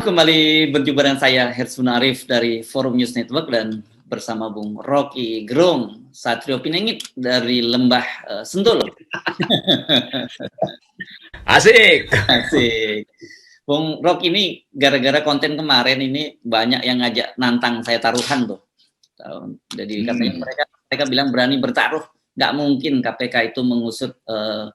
Kembali berjumpa dengan saya Hersun Arif dari Forum News Network dan bersama Bung Rocky Gerung Satrio Pinengit dari Lembah Sentul. Asik. Asik. Bung Rocky ini gara-gara konten kemarin ini banyak yang ngajak nantang saya taruhan tuh. Jadi katanya mereka bilang berani bertaruh. Nggak mungkin KPK itu mengusut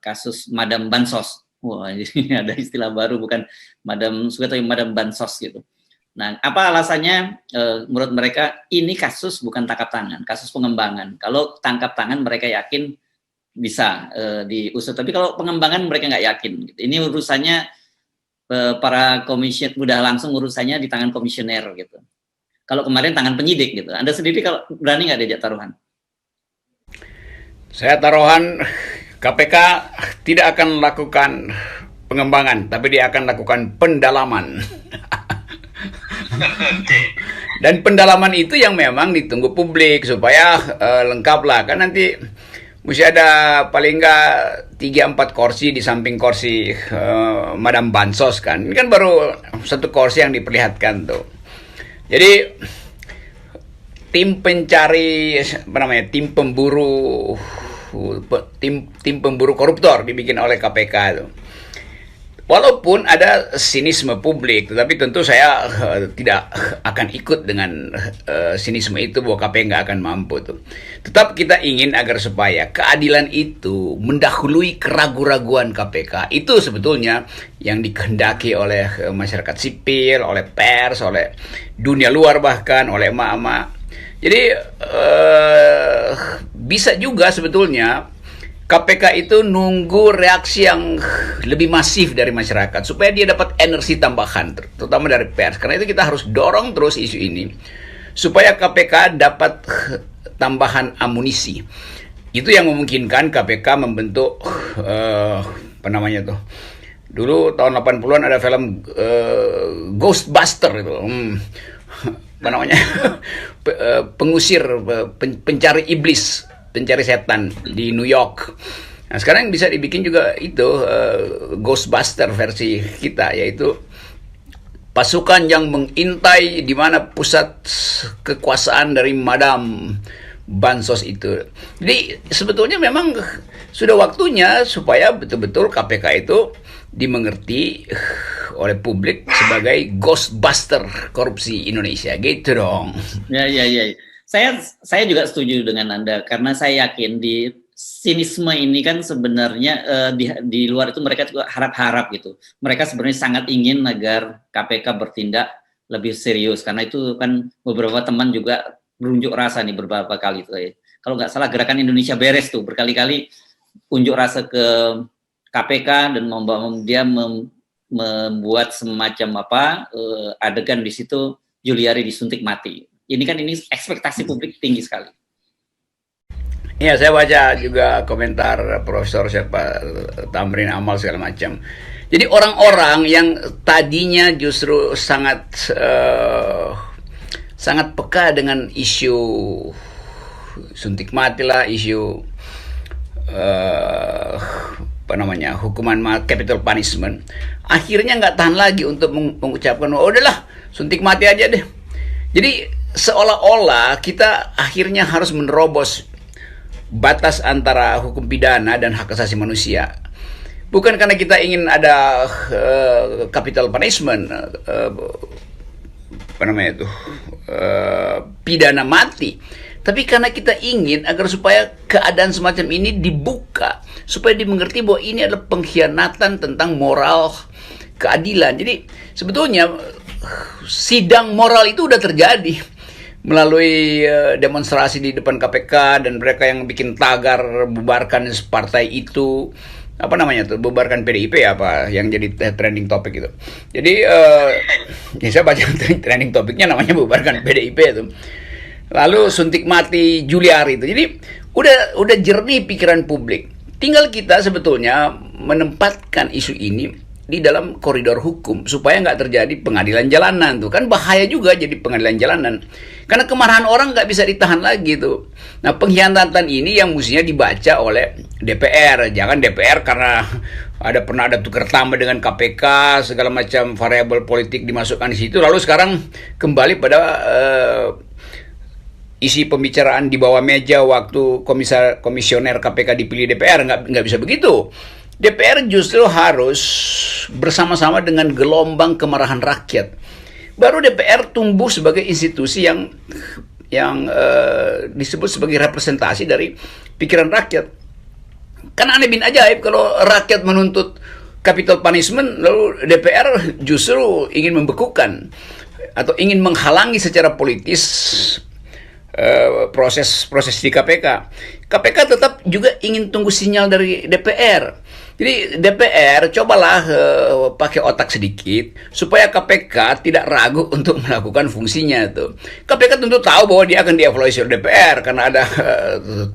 kasus Madam Bansos. Wah, jadi ada istilah baru, bukan Madam Suka tapi Madam Bansos gitu. Nah, apa alasannya? Menurut mereka ini kasus bukan tangkap tangan, kasus pengembangan. Kalau tangkap tangan mereka yakin bisa diusut, tapi kalau pengembangan mereka nggak yakin. Gitu. Ini urusannya para komisioner, udah langsung urusannya di tangan komisioner gitu. Kalau kemarin tangan penyidik gitu. Anda sendiri kalau berani nggak diajak taruhan? Saya taruhan KPK tidak akan lakukan pengembangan, tapi dia akan lakukan pendalaman. Dan pendalaman itu yang memang ditunggu publik supaya lengkap lah. Kan nanti mesti ada paling nggak 3-4 kursi di samping kursi Madam Bansos kan. Ini kan baru satu kursi yang diperlihatkan tuh. Jadi tim pencari apa namanya, tim pemburu koruptor dibikin oleh KPK itu. Walaupun ada sinisme publik, tetapi tentu saya tidak akan ikut dengan sinisme itu bahwa KPK nggak akan mampu tuh. Tetap kita ingin agar supaya keadilan itu mendahului keraguan-raguan KPK. Itu sebetulnya yang dikehendaki oleh masyarakat sipil, oleh pers, oleh dunia luar bahkan, oleh emak-emak. Jadi bisa juga sebetulnya KPK itu nunggu reaksi yang lebih masif dari masyarakat supaya dia dapat energi tambahan, terutama dari pers. Karena itu kita harus dorong terus isu ini supaya KPK dapat tambahan amunisi. Itu yang memungkinkan KPK membentuk apa namanya tuh. Dulu tahun 80-an ada film Ghostbuster itu. Apa namanya? Pengusir, pencari iblis, pencari setan di New York. Nah, sekarang bisa dibikin juga itu Ghostbuster versi kita, yaitu pasukan yang mengintai di mana pusat kekuasaan dari Madam Bansos itu. Jadi sebetulnya memang sudah waktunya supaya betul-betul KPK itu dimengerti oleh publik sebagai Ghostbuster korupsi Indonesia, gitu dong. Ya. Saya juga setuju dengan Anda karena saya yakin di sinisme ini kan sebenarnya di luar itu mereka juga harap-harap gitu. Mereka sebenarnya sangat ingin agar KPK bertindak lebih serius karena itu kan beberapa teman juga berunjuk rasa nih beberapa kali tuh. Kalau nggak salah Gerakan Indonesia Beres tuh berkali-kali unjuk rasa ke KPK dan dia membuat semacam adegan di situ Juliari disuntik mati. Ini ekspektasi publik tinggi sekali. Iya, saya baca juga komentar Profesor Tamrin Amal segala macam. Jadi orang-orang yang tadinya justru sangat peka dengan isu suntik mati lah, isu hukuman capital punishment, akhirnya nggak tahan lagi untuk mengucapkan, oh udahlah suntik mati aja deh. Jadi seolah-olah kita akhirnya harus menerobos batas antara hukum pidana dan hak asasi manusia. Bukan karena kita ingin ada capital punishment, pidana mati, tapi karena kita ingin agar supaya keadaan semacam ini dibuka, supaya dimengerti bahwa ini adalah pengkhianatan tentang moral keadilan. Jadi sebetulnya sidang moral itu udah terjadi melalui demonstrasi di depan KPK dan mereka yang bikin tagar bubarkan partai itu, bubarkan PDIP apa yang jadi trending topik itu. Jadi saya baca trending topiknya namanya bubarkan PDIP itu. Lalu suntik mati Juliari itu. Jadi udah jernih pikiran publik. Tinggal kita sebetulnya menempatkan isu ini di dalam koridor hukum supaya nggak terjadi pengadilan jalanan tuh. Kan bahaya juga jadi pengadilan jalanan. Karena kemarahan orang nggak bisa ditahan lagi tuh. Nah, pengkhianatan ini yang mestinya dibaca oleh DPR. Jangan DPR karena pernah ada tukar tambah dengan KPK, segala macam variabel politik dimasukkan di situ. Lalu sekarang kembali pada isi pembicaraan di bawah meja waktu komisioner KPK dipilih DPR. Nggak bisa begitu. DPR justru harus bersama-sama dengan gelombang kemarahan rakyat. Baru DPR tumbuh sebagai institusi yang disebut sebagai representasi dari pikiran rakyat. Kan aneh bin ajaib kalau rakyat menuntut capital punishment, lalu DPR justru ingin membekukan atau ingin menghalangi secara politis proses di KPK. KPK tetap juga ingin tunggu sinyal dari DPR. Jadi DPR cobalah pakai otak sedikit supaya KPK tidak ragu untuk melakukan fungsinya tuh. KPK tentu tahu bahwa dia akan dievaluasi oleh DPR karena ada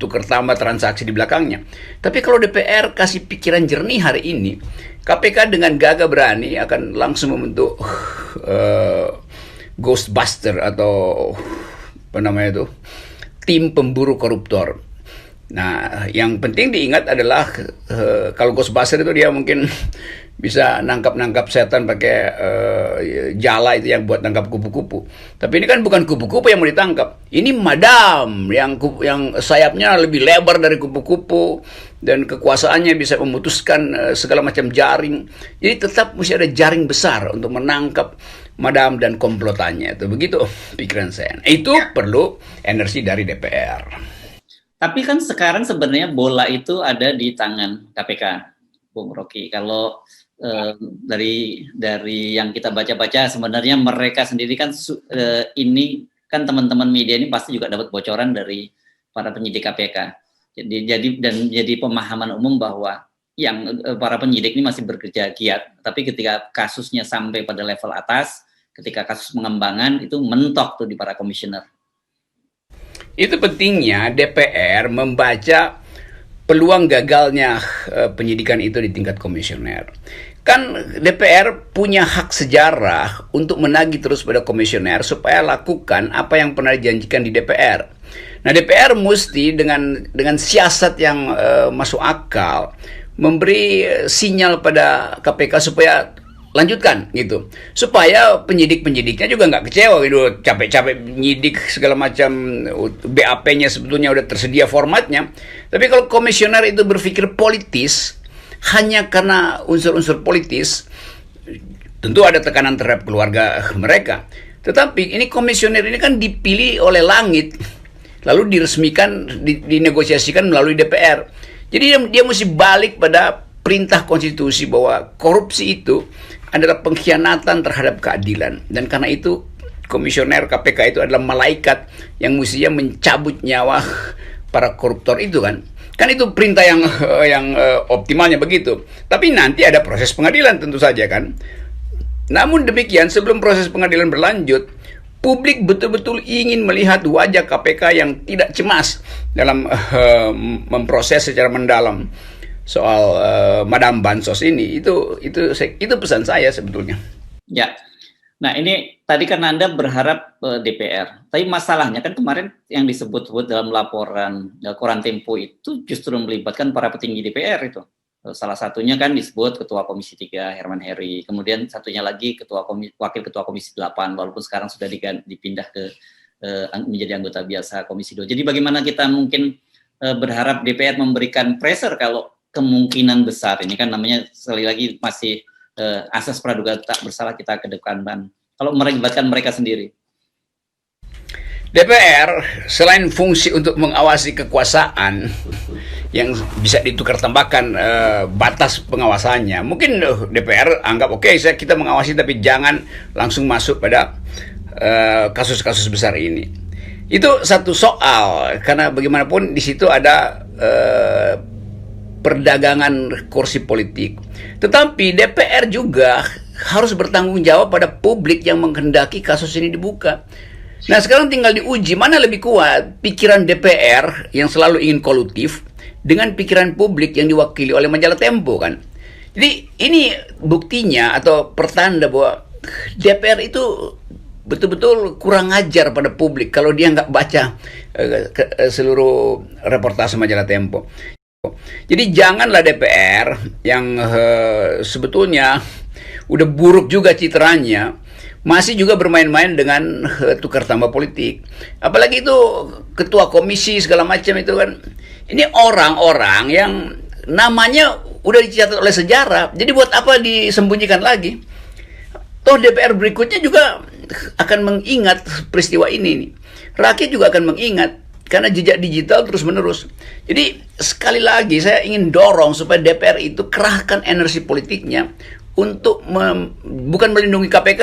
tukar tambah transaksi di belakangnya. Tapi kalau DPR kasih pikiran jernih hari ini, KPK dengan gagah berani akan langsung membentuk Ghostbuster atau apa namanya itu, tim pemburu koruptor. Nah, yang penting diingat adalah kalau Ghostbuster itu dia mungkin bisa nangkap setan pakai jala itu yang buat nangkap kupu-kupu. Tapi ini kan bukan kupu-kupu yang mau ditangkap. Ini madam yang sayapnya lebih lebar dari kupu-kupu dan kekuasaannya bisa memutuskan segala macam jaring. Jadi tetap mesti ada jaring besar untuk menangkap madam dan komplotannya. Itu begitu pikiran saya. Itu perlu energi dari DPR. Tapi kan sekarang sebenarnya bola itu ada di tangan KPK, Bung Rocky. Kalau dari yang kita baca-baca, sebenarnya mereka sendiri kan ini kan teman-teman media ini pasti juga dapat bocoran dari para penyidik KPK. Jadi pemahaman umum bahwa yang para penyidik ini masih bekerja giat. Tapi ketika kasusnya sampai pada level atas, ketika kasus pengembangan itu mentok tuh di para komisioner. Itu pentingnya DPR membaca peluang gagalnya penyidikan itu di tingkat komisioner. Kan DPR punya hak sejarah untuk menagih terus pada komisioner supaya lakukan apa yang pernah dijanjikan di DPR. Nah, DPR mesti dengan siasat yang masuk akal memberi sinyal pada KPK supaya lanjutkan gitu, supaya penyidik-penyidiknya juga nggak kecewa gitu, capek-capek penyidik segala macam, BAP-nya sebetulnya udah tersedia formatnya. Tapi kalau komisioner itu berpikir politis hanya karena unsur-unsur politis, tentu ada tekanan terhadap keluarga mereka. Tetapi ini komisioner ini kan dipilih oleh langit, lalu diresmikan, dinegosiasikan melalui DPR. Jadi dia mesti balik pada perintah konstitusi bahwa korupsi itu adalah pengkhianatan terhadap keadilan. Dan karena itu komisioner KPK itu adalah malaikat yang mestinya mencabut nyawa para koruptor itu kan. Kan itu perintah yang optimalnya begitu. Tapi nanti ada proses pengadilan tentu saja kan. Namun demikian sebelum proses pengadilan berlanjut, publik betul-betul ingin melihat wajah KPK yang tidak cemas dalam memproses secara mendalam soal Madam Bansos ini. Itu pesan saya sebetulnya. Ya. Nah, ini tadi kan Anda berharap DPR. Tapi masalahnya kan kemarin yang disebut-sebut dalam laporan Koran Tempo itu justru melibatkan para petinggi DPR itu. Salah satunya kan disebut Ketua Komisi 3 Herman Heri, kemudian satunya lagi Wakil Ketua Komisi 8, walaupun sekarang sudah dipindah ke menjadi anggota biasa Komisi 2. Jadi bagaimana kita mungkin berharap DPR memberikan pressure kalau kemungkinan besar, ini kan namanya sekali lagi masih asas praduga tak bersalah kita kedepankan, kalau melibatkan mereka sendiri. DPR selain fungsi untuk mengawasi kekuasaan yang bisa ditukar tambahkan batas pengawasannya, mungkin DPR anggap oke, kita mengawasi tapi jangan langsung masuk pada kasus-kasus besar ini. Itu satu soal, karena bagaimanapun di situ ada perdagangan kursi politik. Tetapi DPR juga harus bertanggung jawab pada publik yang menghendaki kasus ini dibuka. Nah, sekarang tinggal diuji mana lebih kuat pikiran DPR yang selalu ingin kolutif dengan pikiran publik yang diwakili oleh majalah Tempo kan. Jadi ini buktinya atau pertanda bahwa DPR itu betul-betul kurang ajar pada publik kalau dia nggak baca seluruh reportase majalah Tempo. Jadi janganlah DPR yang sebetulnya udah buruk juga citranya masih juga bermain-main dengan tukar tambah politik. Apalagi itu ketua komisi segala macam itu kan. Ini orang-orang yang namanya udah dicatat oleh sejarah. Jadi buat apa disembunyikan lagi? Toh DPR berikutnya juga akan mengingat peristiwa ini nih. Rakyat juga akan mengingat karena jejak digital terus menerus. Jadi sekali lagi saya ingin dorong supaya DPR itu kerahkan energi politiknya untuk bukan melindungi KPK,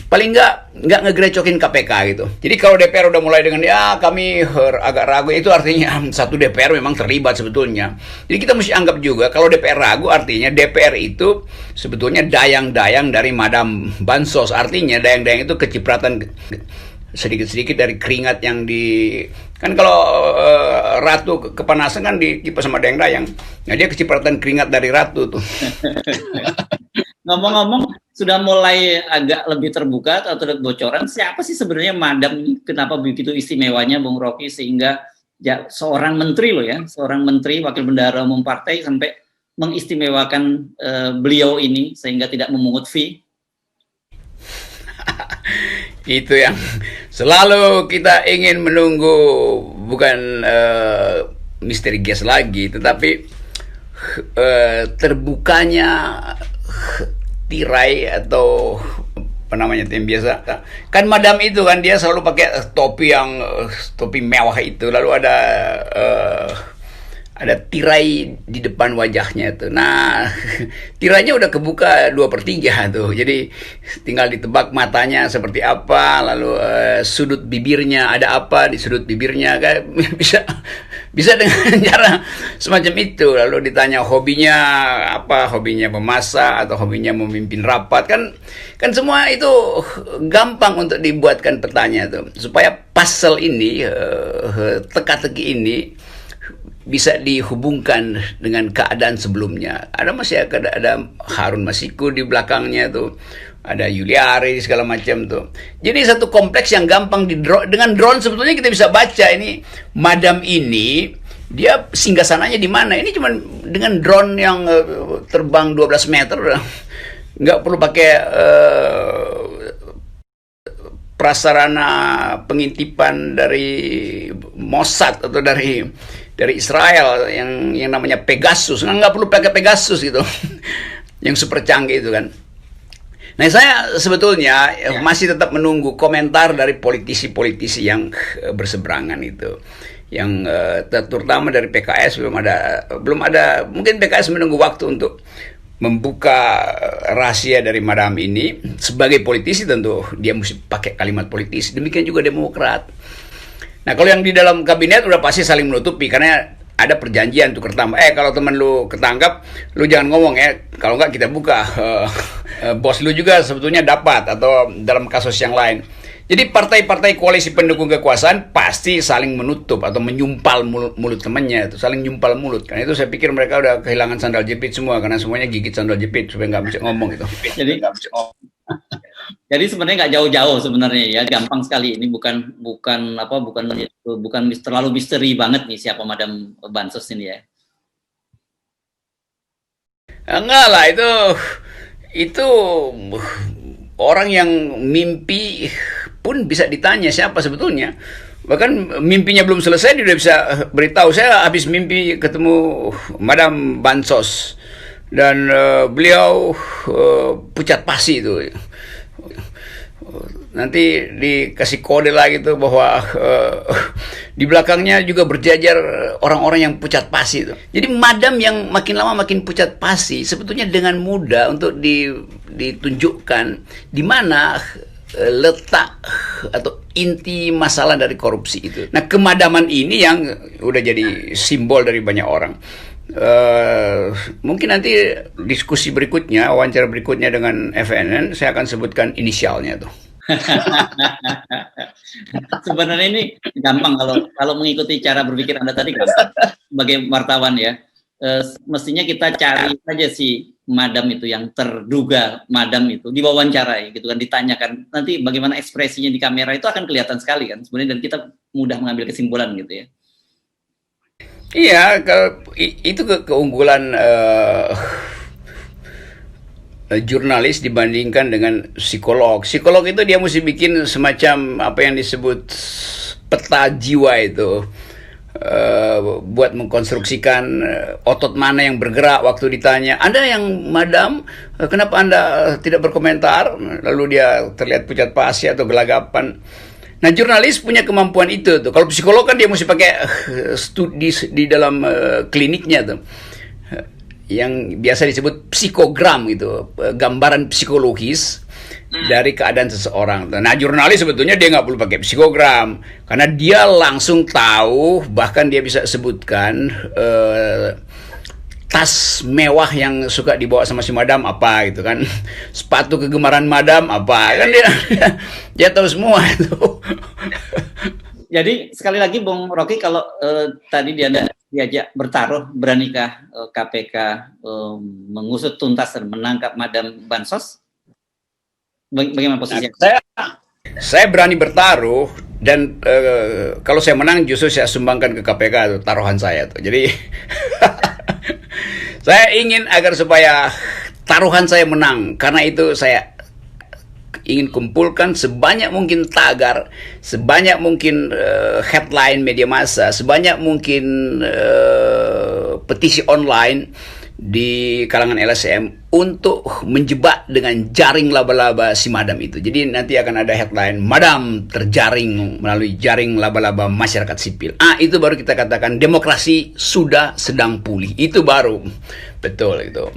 paling nggak ngegerecokin KPK gitu. Jadi kalau DPR udah mulai dengan ya kami agak ragu, itu artinya satu DPR memang terlibat sebetulnya. Jadi kita mesti anggap juga kalau DPR ragu artinya DPR itu sebetulnya dayang-dayang dari Madam Bansos, artinya dayang-dayang itu kecipratan sedikit-sedikit dari keringat yang kan kalau ratu kepanasan kan dikipas sama dayang-dayang. Nah dia kecipratan keringat dari ratu tuh. Ngomong-ngomong, sudah mulai agak lebih terbuka atau ada bocoran siapa sih sebenarnya Madam ini? Kenapa begitu istimewanya Bung Rocky sehingga ya, seorang menteri loh ya, seorang menteri wakil bendahara umum partai sampai mengistimewakan beliau ini sehingga tidak memungut fee? Itu yang selalu kita ingin menunggu, bukan misteri gas lagi, tetapi terbukanya tirai atau apa namanya yang biasa kan Madam itu kan dia selalu pakai topi yang topi mewah itu, lalu ada tirai di depan wajahnya tuh. Nah, tirainya udah kebuka 2/3 tuh. Jadi tinggal ditebak matanya seperti apa, lalu sudut bibirnya ada apa di sudut bibirnya, kan bisa dengan cara semacam itu. Lalu ditanya hobinya apa, hobinya memasak atau hobinya memimpin rapat, kan semua itu gampang untuk dibuatkan petanya tuh supaya puzzle ini teka-teki ini bisa dihubungkan dengan keadaan sebelumnya. Ada Harun Masiku di belakangnya tuh, ada Yuliari segala macam tuh. Jadi satu kompleks yang gampang dengan drone sebetulnya kita bisa baca ini Madam ini dia singgasananya di mana. Ini cuma dengan drone yang terbang 12 meter, nggak perlu pakai prasarana pengintipan dari Mossad atau dari Israel yang namanya Pegasus. Nggak perlu pakai Pegasus gitu yang super canggih itu kan. Nah saya sebetulnya masih tetap menunggu komentar dari politisi-politisi yang berseberangan itu, yang terutama dari PKS belum ada. Mungkin PKS menunggu waktu untuk membuka rahasia dari Madam ini. Sebagai politisi tentu dia mesti pakai kalimat politisi. Demikian juga Demokrat. Nah kalau yang di dalam kabinet udah pasti saling menutupi karena ada perjanjian tukar tambah. Kalau teman lu ketangkap, lu jangan ngomong ya. Kalau nggak kita buka. Bos lu juga sebetulnya dapat, atau dalam kasus yang lain. Jadi partai-partai koalisi pendukung kekuasaan pasti saling menutup atau menyumpal mulut temannya, itu saling nyumpal mulut. Karena itu saya pikir mereka udah kehilangan sandal jepit semua karena semuanya gigit sandal jepit supaya nggak bisa ngomong gitu. Jadi nggak bisa ngomong. Jadi sebenarnya nggak jauh-jauh sebenarnya ya, gampang sekali. Ini bukan terlalu misteri banget nih siapa Madam Bansos ini ya. Enggak lah, itu orang yang mimpi pun bisa ditanya siapa sebetulnya. Bahkan mimpinya belum selesai dia udah bisa beritahu, saya habis mimpi ketemu Madam Bansos dan beliau pucat pasi itu. Nanti dikasih kode lagi tuh bahwa di belakangnya juga berjajar orang-orang yang pucat pasi itu. Jadi Madam yang makin lama makin pucat pasi sebetulnya dengan mudah untuk ditunjukkan di mana letak atau inti masalah dari korupsi itu. Nah kemadaman ini yang udah jadi simbol dari banyak orang. Mungkin nanti diskusi berikutnya, wawancara berikutnya dengan FNN, saya akan sebutkan inisialnya tuh. Sebenarnya ini gampang kalau mengikuti cara berpikir Anda tadi, gampang sebagai wartawan ya. Mestinya kita cari saja si Madam itu yang terduga Madam itu diwawancarai gitu kan, ditanyakan nanti bagaimana ekspresinya di kamera itu akan kelihatan sekali kan sebenarnya, dan kita mudah mengambil kesimpulan gitu ya. Iya, itu keunggulan jurnalis dibandingkan dengan psikolog. Psikolog itu dia mesti bikin semacam apa yang disebut peta jiwa itu. Buat mengkonstruksikan otot mana yang bergerak waktu ditanya. Anda yang madam, kenapa Anda tidak berkomentar? Lalu dia terlihat pucat pasi atau gelagapan. Nah, jurnalis punya kemampuan itu tuh. Kalau psikolog kan dia mesti pakai studi di dalam kliniknya tuh. Yang biasa disebut psikogram gitu, gambaran psikologis dari keadaan seseorang. Nah, jurnalis sebetulnya dia nggak perlu pakai psikogram karena dia langsung tahu, bahkan dia bisa sebutkan tas mewah yang suka dibawa sama si madam apa gitu kan, sepatu kegemaran madam apa kan, dia tahu semua itu. Jadi sekali lagi Bung Rocky, kalau tadi dia diajak bertaruh, beranikah KPK mengusut tuntas dan menangkap Madam Bansos? Bagaimana posisinya? Saya berani bertaruh, dan kalau saya menang justru saya sumbangkan ke KPK taruhan saya tuh. Jadi saya ingin agar supaya taruhan saya menang, karena itu saya ingin kumpulkan sebanyak mungkin tagar, sebanyak mungkin headline media massa, sebanyak mungkin petisi online di kalangan LSM untuk menjebak dengan jaring laba-laba si madam itu. Jadi nanti akan ada headline, madam terjaring melalui jaring laba-laba masyarakat sipil. Itu baru kita katakan demokrasi sudah sedang pulih. Itu baru betul itu.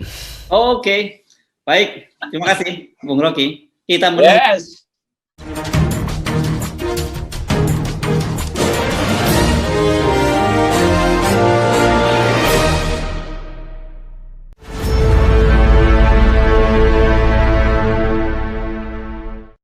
Oke. Baik, terima kasih Bung Rocky. Kita menunggu